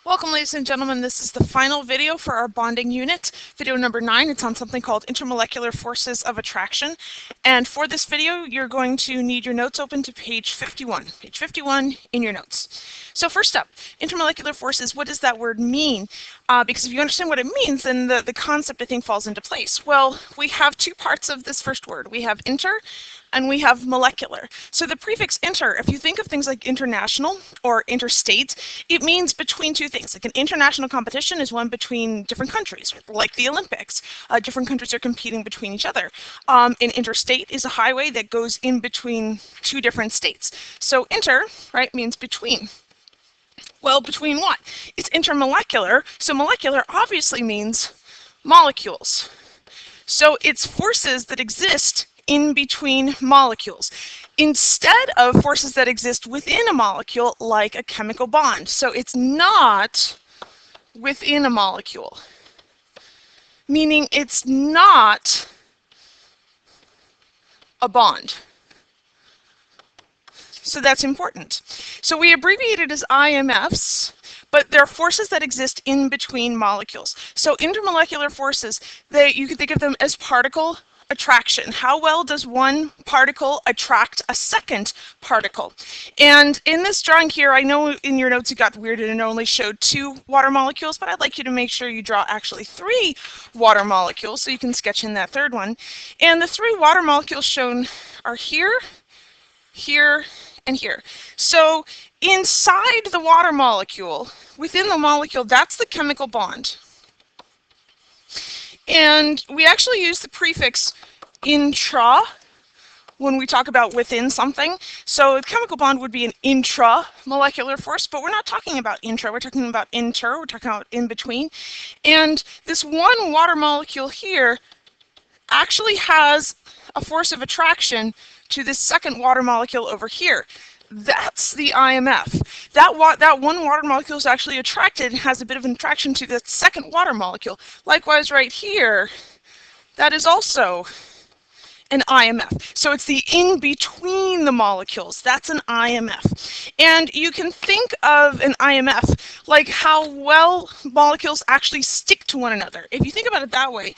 Welcome, ladies and gentlemen. This is the final video for our bonding unit, video number 9. It's on something called intermolecular forces of attraction. And for this video, you're going to need your notes open to page 51. Page 51 in your notes. So first up, intermolecular forces, what does that word mean? Because if you understand what it means, then the concept, I think, falls into place. Well, we have two parts of this first word. We have inter, and we have molecular. So the prefix inter, if you think of things like international or interstate, it means between two things. Like an international competition is one between different countries, like the Olympics. Different countries are competing between each other. An interstate is a highway that goes in between two different states. So inter, right, means between. Well, between what? It's intermolecular, so molecular obviously means molecules. So it's forces that exist in between molecules, instead of forces that exist within a molecule like a chemical bond. So it's not within a molecule, meaning it's not a bond. So that's important. So we abbreviate it as IMFs, but they're forces that exist in between molecules. So intermolecular forces, you can think of them as particle attraction. How well does one particle attract a second particle? And in this drawing here, I know in your notes it got weird and it only showed 2 water molecules, but I'd like you to make sure you draw actually 3 water molecules so you can sketch in that third one. And the 3 water molecules shown are here, here, and here. So inside the water molecule, within the molecule, that's the chemical bond. And we actually use the prefix intra when we talk about within something. So a chemical bond would be an intramolecular force, but we're not talking about intra, we're talking about inter, we're talking about in between. And this one water molecule here actually has a force of attraction to this second water molecule over here. That's the IMF. That one water molecule is actually attracted and has a bit of an attraction to the second water molecule. Likewise, right here, that is also an IMF. So it's the in between the molecules. That's an IMF. And you can think of an IMF like how well molecules actually stick to one another. If you think about it that way,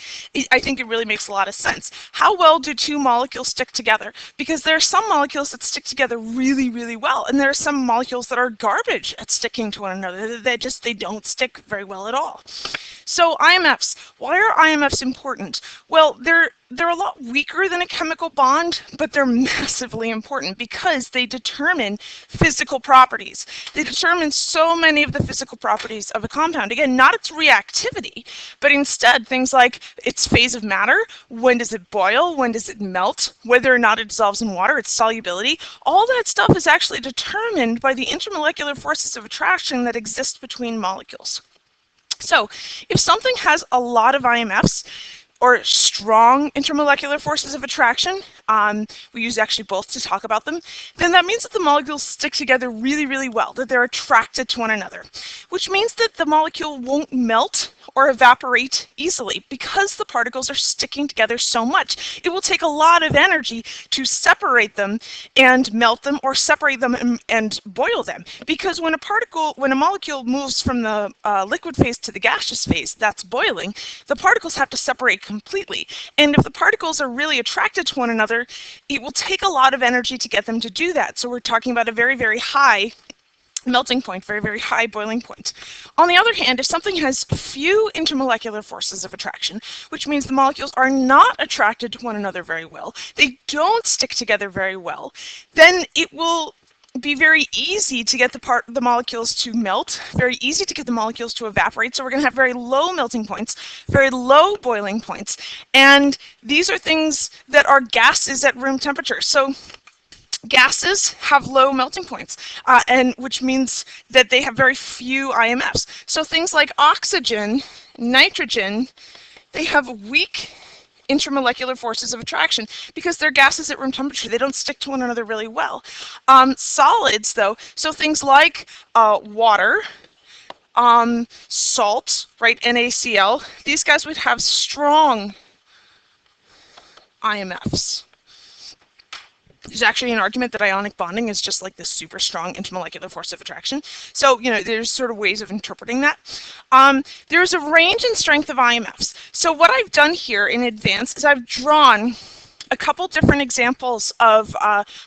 I think it really makes a lot of sense. How well do 2 molecules stick together? Because there are some molecules that stick together really, really well, and there are some molecules that are garbage at sticking to one another. They don't stick very well at all. So IMFs, why are IMFs important? Well, they're a lot weaker than a chemical bond, but they're massively important because they determine physical properties. They determine so many of the physical properties of a compound. Again, not its reactivity, but instead things like its phase of matter, when does it boil, when does it melt, whether or not it dissolves in water, its solubility. All that stuff is actually determined by the intermolecular forces of attraction that exist between molecules. So if something has a lot of IMFs, or strong intermolecular forces of attraction, we use actually both to talk about them, then that means that the molecules stick together really, really well, that they're attracted to one another, which means that the molecule won't melt or evaporate easily because the particles are sticking together so much. It will take a lot of energy to separate them and melt them, or separate them and boil them, because when a molecule moves from the liquid phase to the gaseous phase, that's boiling, the particles have to separate completely. And if the particles are really attracted to one another, it will take a lot of energy to get them to do that. So we're talking about a very, very high melting point, very, very high boiling point. On the other hand, if something has few intermolecular forces of attraction, which means the molecules are not attracted to one another very well, they don't stick together very well, then it will be very easy to get the molecules to melt, very easy to get the molecules to evaporate. So we're going to have very low melting points, very low boiling points. And these are things that are gases at room temperature. So gases have low melting points, and which means that they have very few IMFs. So things like oxygen, nitrogen, they have weak intermolecular forces of attraction because they're gases at room temperature. They don't stick to one another really well. Solids, though, so things like water, salt, right, NaCl, these guys would have strong IMFs. There's actually an argument that ionic bonding is just like this super strong intermolecular force of attraction. So, there's sort of ways of interpreting that. There's a range and strength of IMFs. So what I've done here in advance is I've drawn a couple different examples of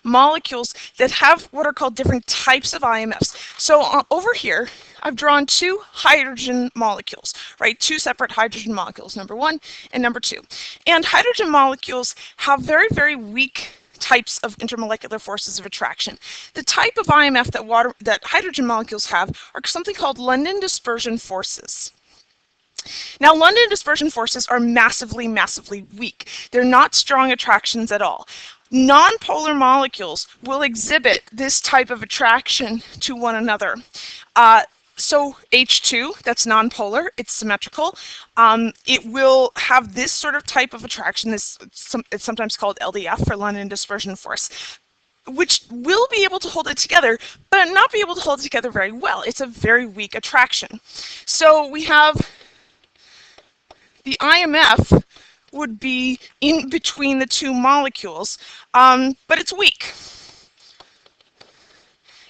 molecules that have what are called different types of IMFs. So over here, I've drawn two hydrogen molecules, right? Two separate hydrogen molecules, number 1 and number 2. And hydrogen molecules have very, very weak types of intermolecular forces of attraction. The type of IMF that hydrogen molecules have are something called London dispersion forces. Now, London dispersion forces are massively, massively weak. They're not strong attractions at all. Nonpolar molecules will exhibit this type of attraction to one another. So H2, that's nonpolar, it's symmetrical. It will have this sort of type of attraction. It's sometimes called LDF, for London dispersion force, which will be able to hold it together, but not be able to hold it together very well. It's a very weak attraction. So we have the IMF would be in between the two molecules, but it's weak.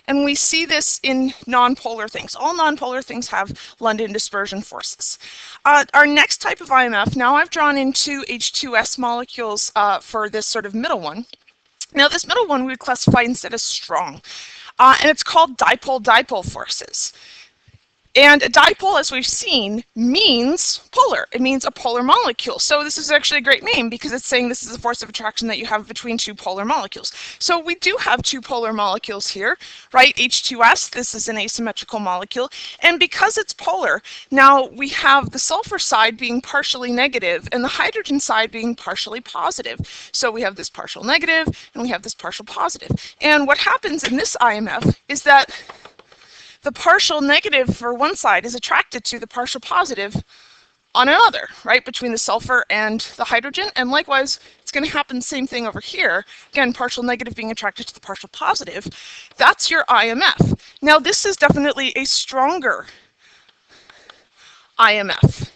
And we see this in nonpolar things. All nonpolar things have London dispersion forces. Our next type of IMF, now I've drawn in two H2S molecules for this sort of middle one. Now this middle one we would classify instead as strong, and it's called dipole-dipole forces. And a dipole, as we've seen, means polar. It means a polar molecule. So this is actually a great name because it's saying this is a force of attraction that you have between two polar molecules. So we do have two polar molecules here, right? H2S, this is an asymmetrical molecule. And because it's polar, now we have the sulfur side being partially negative and the hydrogen side being partially positive. So we have this partial negative and we have this partial positive. And what happens in this IMF is that the partial negative for one side is attracted to the partial positive on another, right, between the sulfur and the hydrogen. And likewise, it's going to happen the same thing over here. Again, partial negative being attracted to the partial positive. That's your IMF. Now, this is definitely a stronger IMF.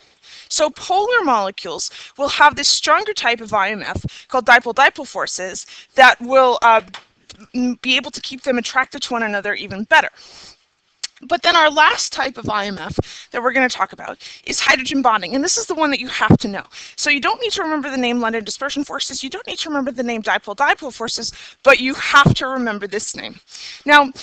So polar molecules will have this stronger type of IMF called dipole-dipole forces that will be able to keep them attracted to one another even better. But then our last type of IMF that we're going to talk about is hydrogen bonding, and this is the one that you have to know. So you don't need to remember the name London dispersion forces, you don't need to remember the name dipole-dipole forces, but you have to remember this name. Now,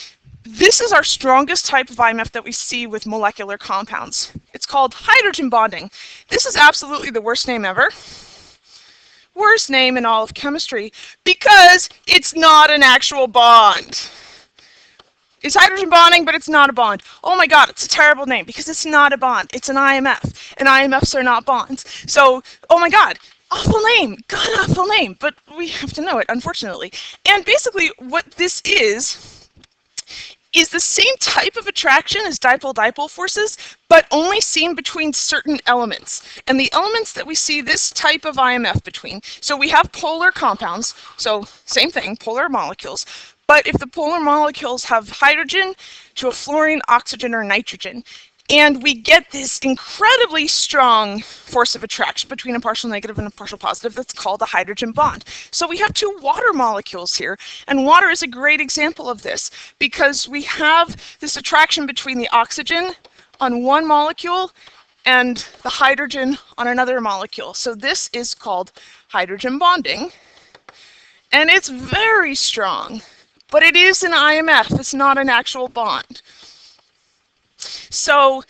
this is our strongest type of IMF that we see with molecular compounds. It's called hydrogen bonding. This is absolutely the worst name ever. Worst name in all of chemistry, because it's not an actual bond. It's hydrogen bonding, but it's not a bond. Oh my God, it's a terrible name because it's not a bond. It's an IMF, and IMFs are not bonds. So, oh my God, awful name, God awful name, but we have to know it, unfortunately. And basically what this is the same type of attraction as dipole-dipole forces, but only seen between certain elements. And the elements that we see this type of IMF between, so we have polar compounds, so same thing, polar molecules. But if the polar molecules have hydrogen to a fluorine, oxygen, or nitrogen, and we get this incredibly strong force of attraction between a partial negative and a partial positive, that's called a hydrogen bond. So we have two water molecules here, and water is a great example of this because we have this attraction between the oxygen on one molecule and the hydrogen on another molecule. So this is called hydrogen bonding, and it's very strong. But it is an IMF, it's not an actual bond. So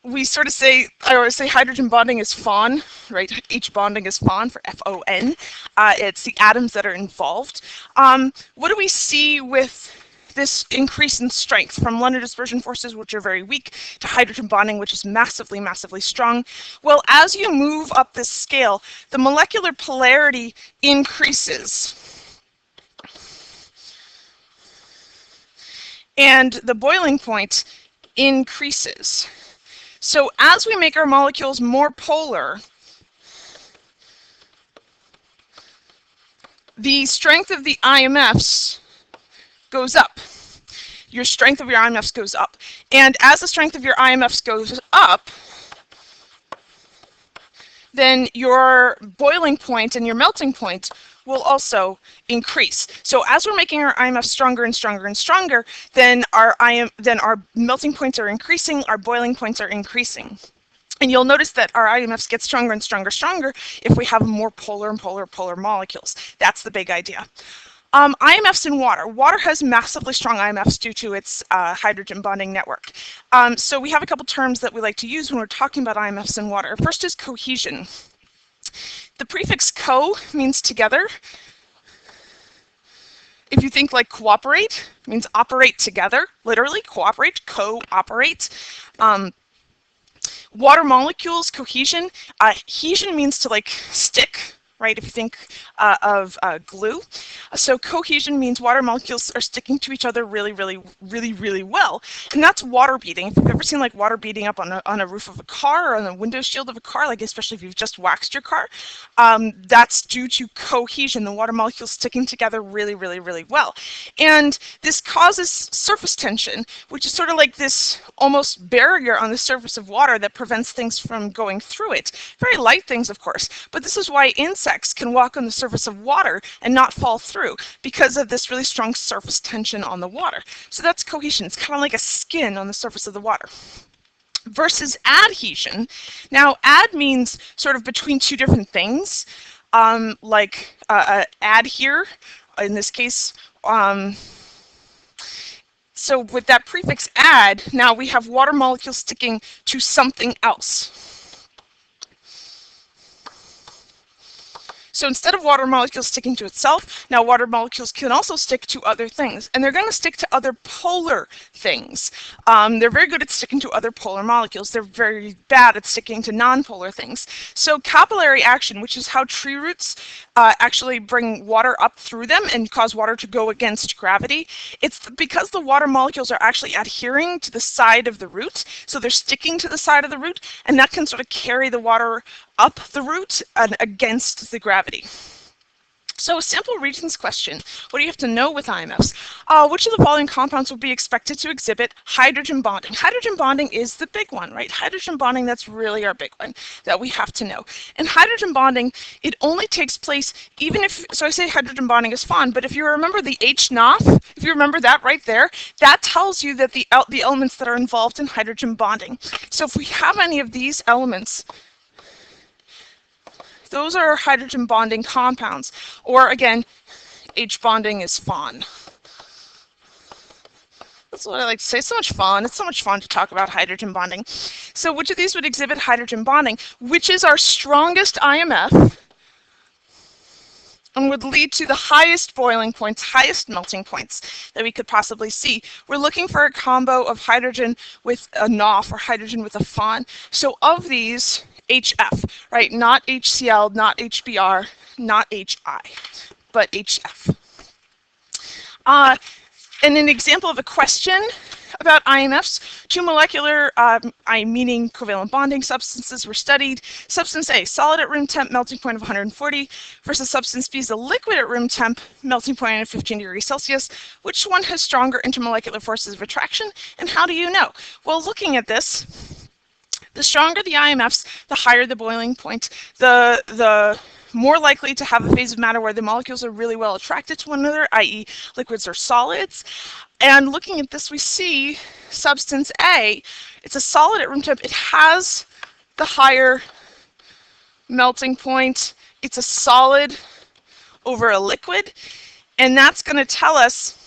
we sort of say, I always say hydrogen bonding is FON, right? H bonding is FON for F-O-N. It's the atoms that are involved. What do we see with this increase in strength from London dispersion forces, which are very weak, to hydrogen bonding, which is massively, massively strong? Well, as you move up this scale, the molecular polarity increases. And the boiling point increases. So as we make our molecules more polar, the strength of the IMFs goes up. Your strength of your IMFs goes up. And as the strength of your IMFs goes up, then your boiling point and your melting point will also increase. So as we're making our IMF stronger and stronger and stronger, then our melting points are increasing, our boiling points are increasing. And you'll notice that our IMFs get stronger and stronger and stronger if we have more polar and polar molecules. That's the big idea. IMFs in water. Water has massively strong IMFs due to its hydrogen bonding network. So we have a couple terms that we like to use when we're talking about IMFs in water. First is cohesion. The prefix co means together. If you think like cooperate, it means operate together, literally, cooperate, cooperate. Water molecules, cohesion. Adhesion means to like stick, right? If you think of glue. So cohesion means water molecules are sticking to each other really well. And that's water beading. If you've ever seen like water beading up on a roof of a car or on the window shield of a car, like especially if you've just waxed your car, that's due to cohesion, the water molecules sticking together really well. And this causes surface tension, which is sort of like this almost barrier on the surface of water that prevents things from going through it. Very light things, of course, but this is why insects can walk on the surface of water and not fall through, because of this really strong surface tension on the water. So that's cohesion. It's kind of like a skin on the surface of the water. Versus adhesion. Now, ad means sort of between two different things, like adhere, in this case. So with that prefix ad, now we have water molecules sticking to something else. So instead of water molecules sticking to itself, now water molecules can also stick to other things. And they're going to stick to other polar things. They're very good at sticking to other polar molecules. They're very bad at sticking to nonpolar things. So capillary action, which is how tree roots actually bring water up through them and cause water to go against gravity, it's because the water molecules are actually adhering to the side of the root. So they're sticking to the side of the root, and that can sort of carry the water up the root and against the gravity. So a sample Regents question. What do you have to know with IMFs? Which of the following compounds would be expected to exhibit hydrogen bonding? Hydrogen bonding is the big one, right? Hydrogen bonding, that's really our big one that we have to know. And hydrogen bonding, it only takes place even if, so I say hydrogen bonding is fun, but if you remember the H-NOF, if you remember that right there, that tells you that the elements that are involved in hydrogen bonding. So if we have any of these elements, those are hydrogen bonding compounds. Or again, H bonding is fun. That's what I like to say. It's so much fun. It's so much fun to talk about hydrogen bonding. So which of these would exhibit hydrogen bonding? Which is our strongest IMF and would lead to the highest boiling points, highest melting points that we could possibly see? We're looking for a combo of hydrogen with a NOF or hydrogen with a FON. So of these, HF, right? Not HCl, not HBr, not HI, but HF. And an example of a question about IMFs, two molecular, meaning covalent bonding substances were studied. Substance A, solid at room temp, melting point of 140, versus substance B is a liquid at room temp, melting point of 15 degrees Celsius. Which one has stronger intermolecular forces of attraction, and how do you know? Well, looking at this, the stronger the IMFs, the higher the boiling point, the more likely to have a phase of matter where the molecules are really well attracted to one another, i.e. liquids or solids. And looking at this, we see substance A, it's a solid at room temp. It has the higher melting point. It's a solid over a liquid. And that's going to tell us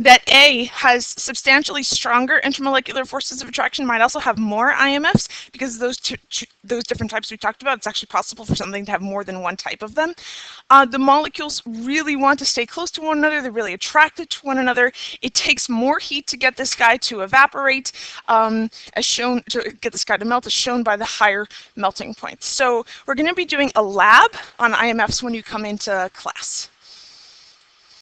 that A has substantially stronger intermolecular forces of attraction, might also have more IMFs, because those different types we talked about, it's actually possible for something to have more than one type of them. The molecules really want to stay close to one another. They're really attracted to one another. It takes more heat to get this guy to evaporate, as shown, to get this guy to melt, as shown by the higher melting points. So we're going to be doing a lab on IMFs when you come into class.